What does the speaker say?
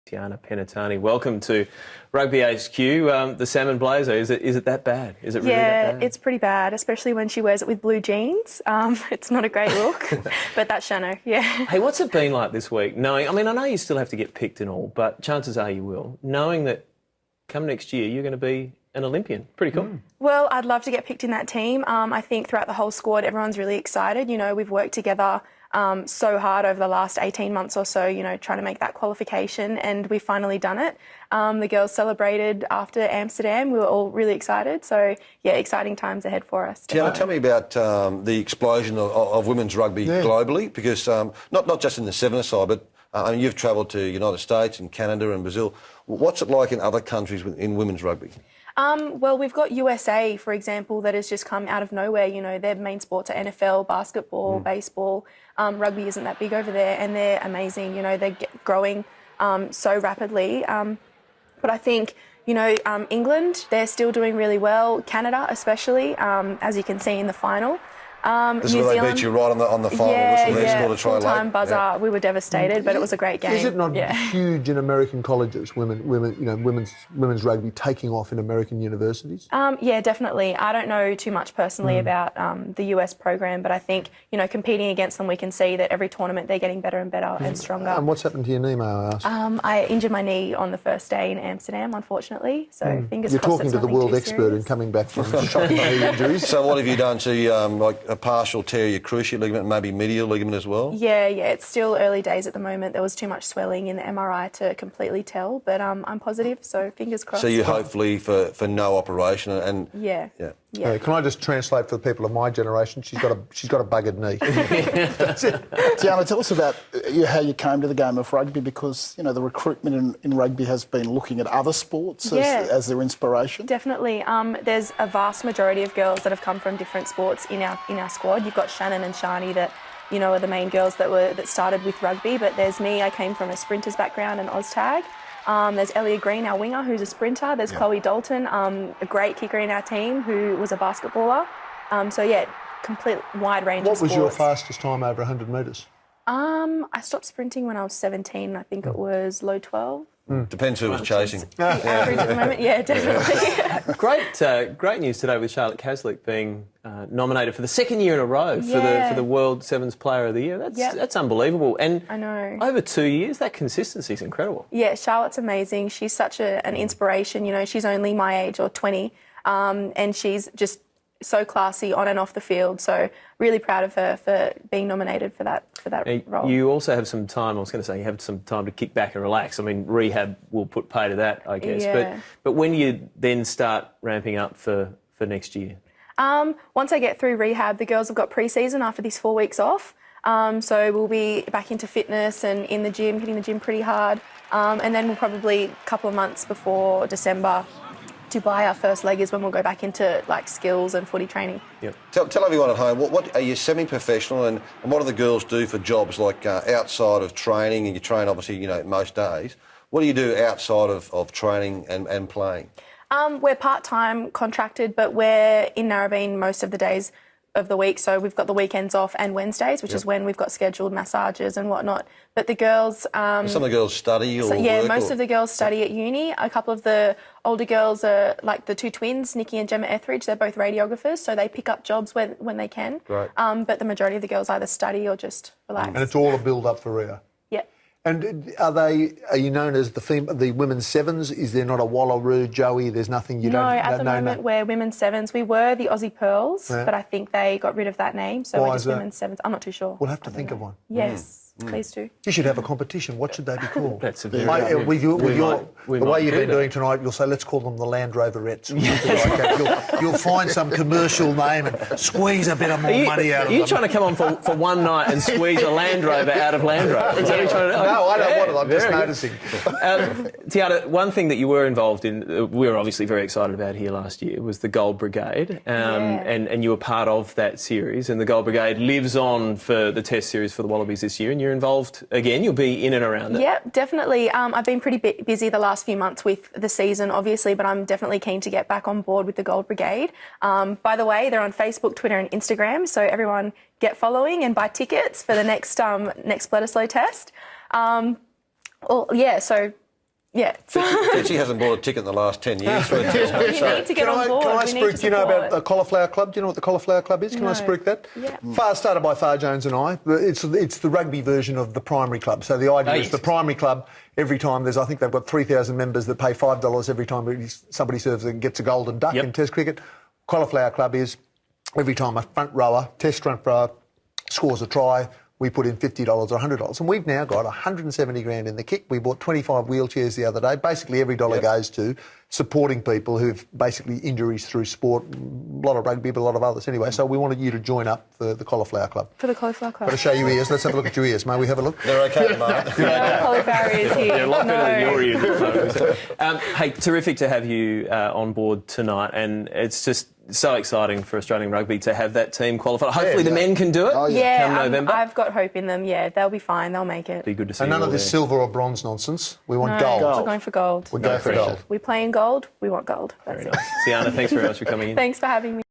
Tiana Penitani, welcome to Rugby HQ. The salmon blazer, is it that bad? Is it really that bad? Yeah, it's pretty bad, especially when she wears it with blue jeans. It's not a great look, but that's Shano, yeah. Hey, what's it been like this week? I know you still have to get picked and all, but chances are you will. Knowing that come next year you're going to be an Olympian. Pretty cool. Well, I'd love to get picked in that team. I think throughout the whole squad, everyone's really excited. You know, we've worked together so hard over the last 18 months or so, you know, trying to make that qualification, and we've finally done it. The girls celebrated after Amsterdam. We were all really excited. So, yeah, exciting times ahead for us. Tiana, tell me about the explosion of women's rugby globally, because not just in the seven-a-side, but you've travelled to United States and Canada and Brazil. What's it like in other countries in women's rugby? Well, we've got USA, for example, that has just come out of nowhere. You know, their main sports are NFL, basketball, baseball. Rugby isn't that big over there, and they're amazing. You know, they're growing so rapidly. But I think, you know, England, they're still doing really well. Canada, especially, as you can see in the final. This is where they beat you right on the final whistle. They scored a try late. Full-time buzzer. We were devastated, but it was a great game. Is it not huge in American colleges, women's rugby taking off in American universities? Yeah, definitely. I don't know too much personally about the US program, but I think, you know, competing against them, we can see that every tournament they're getting better and better and stronger. And what's happened to your knee, may I ask? I injured my knee on the first day in Amsterdam, unfortunately. So fingers You're crossed. talking to the world expert in coming back from shocking knee injuries. So what have you done to like a partial tear of your cruciate ligament, maybe medial ligament as well? Yeah, it's still early days at the moment. There was too much swelling in the MRI to completely tell, but I'm positive, so fingers crossed. So you hopefully for no operation and Yeah. Can I just translate for the people of my generation? She's got a buggered knee. That's it. Tiana, tell us about how you came to the game of rugby, because, you know, the recruitment in rugby has been looking at other sports as their inspiration. Definitely. There's a vast majority of girls that have come from different sports in our squad. You've got Shannon and Shani that, you know, are the main girls that started with rugby, but there's me. I came from a sprinters background and OzTag. There's Ellia Green, our winger, who's a sprinter. There's Chloe Dalton, a great kicker in our team who was a basketballer. Complete wide range of sports. What was your fastest time over 100 metres? I stopped sprinting when I was 17. I think it was low 12. depends who was chasing. Average at the moment, yeah, definitely. Great news today with Charlotte Caslick being nominated for the second year in a row for the World Sevens Player of the Year. That's unbelievable. And I know. Over 2 years, that consistency is incredible. Yeah, Charlotte's amazing. She's such an inspiration. You know, she's only my age, or 20, and she's just so classy on and off the field. So really proud of her for being nominated for that role. You also have some time. I was going to say you have some time to kick back and relax. I mean, rehab will put pay to that, I guess. Yeah. But when do you then start ramping up for next year? Once I get through rehab, the girls have got pre-season after these 4 weeks off. So we'll be back into fitness and in the gym, hitting the gym pretty hard. And then we'll probably a couple of months before December to buy our first leg is when we'll go back into like skills and footy training. Yep. Tell everyone at home, what are you semi-professional and what do the girls do for jobs like outside of training? And you train obviously, you know, most days. What do you do outside of training and playing? We're part-time contracted, but we're in Narrabeen most of the days of the week. So we've got the weekends off and Wednesdays, which is when we've got scheduled massages and whatnot. But the girls... some of the girls study or yeah, work, most of the girls study at uni. A couple of the older girls are like the two twins, Nikki and Gemma Etheridge. They're both radiographers, so they pick up jobs when they can. Right. But the majority of the girls either study or just relax. And it's all a build-up for Rio. Yeah. And are you known as the women's sevens? Is there not a Wallaroo, Joey? There's nothing you don't... No, at the moment we're women's sevens. We were the Aussie Pearls, but I think they got rid of that name, so we're just women's sevens. I'm not too sure. We'll have to think of one. Yes. Please do. You should have a competition. What should they be called? That's a the very way you've been doing tonight, you'll say, let's call them the Land Roverettes. You'll find some commercial name and squeeze a bit of more money out of them. Are you trying to come on for one night and squeeze a Land Rover out of Land Rover? Is that what you're trying to do? No, I don't want it. I'm just noticing. Tiana, one thing that you were involved in, we were obviously very excited about here last year, was the Gold Brigade. And you were part of that series. And the Gold Brigade lives on for the Test series for the Wallabies this year. And you're involved again. You'll be in and around it. Yeah, definitely. I've been pretty busy the last few months with the season, obviously, but I'm definitely keen to get back on board with the Gold Brigade. By the way, they're on Facebook, Twitter and Instagram, so everyone get following and buy tickets for the next Bledisloe test. So Yeah. Fitzy hasn't bought a ticket in the last 10 years. For We need to get on board. Can I We need to spruik, do you know about support. the Cauliflower Club? Do you know what the Cauliflower Club is? Can I No. spruik that? Yeah. Started by Far Jones and I. It's the rugby version of the primary club. So the idea is yes. the primary club, every time I think they've got 3,000 members that pay $5 every time somebody serves and gets a golden duck Yep. in Test cricket. Cauliflower Club is every time a Test front rower scores a try, we put in $50 or $100. And we've now got 170 grand in the kick. We bought 25 wheelchairs the other day. Basically, every dollar goes to supporting people who've basically injuries through sport, a lot of rugby, but a lot of others anyway. So we wanted you to join up for the Cauliflower Club. For the Cauliflower Club. Got to show you ears. Let's have a look at your ears. May we have a look? They're okay at the moment. No cauliflower is here. Yeah, a lot better than No. your ears. Hey, terrific to have you on board tonight, and it's just so exciting for Australian rugby to have that team qualified. Hopefully the men can do it come Yeah, November. I've got hope in them. Yeah, they'll be fine. They'll make it. Be good to see And you none all of this there. silver or bronze nonsense. We want No, gold. we're going for gold. We're going for pressure. gold. We play in gold. We want gold. That's Very it. nice. Sienna, thanks very much for coming in. Thanks for having me.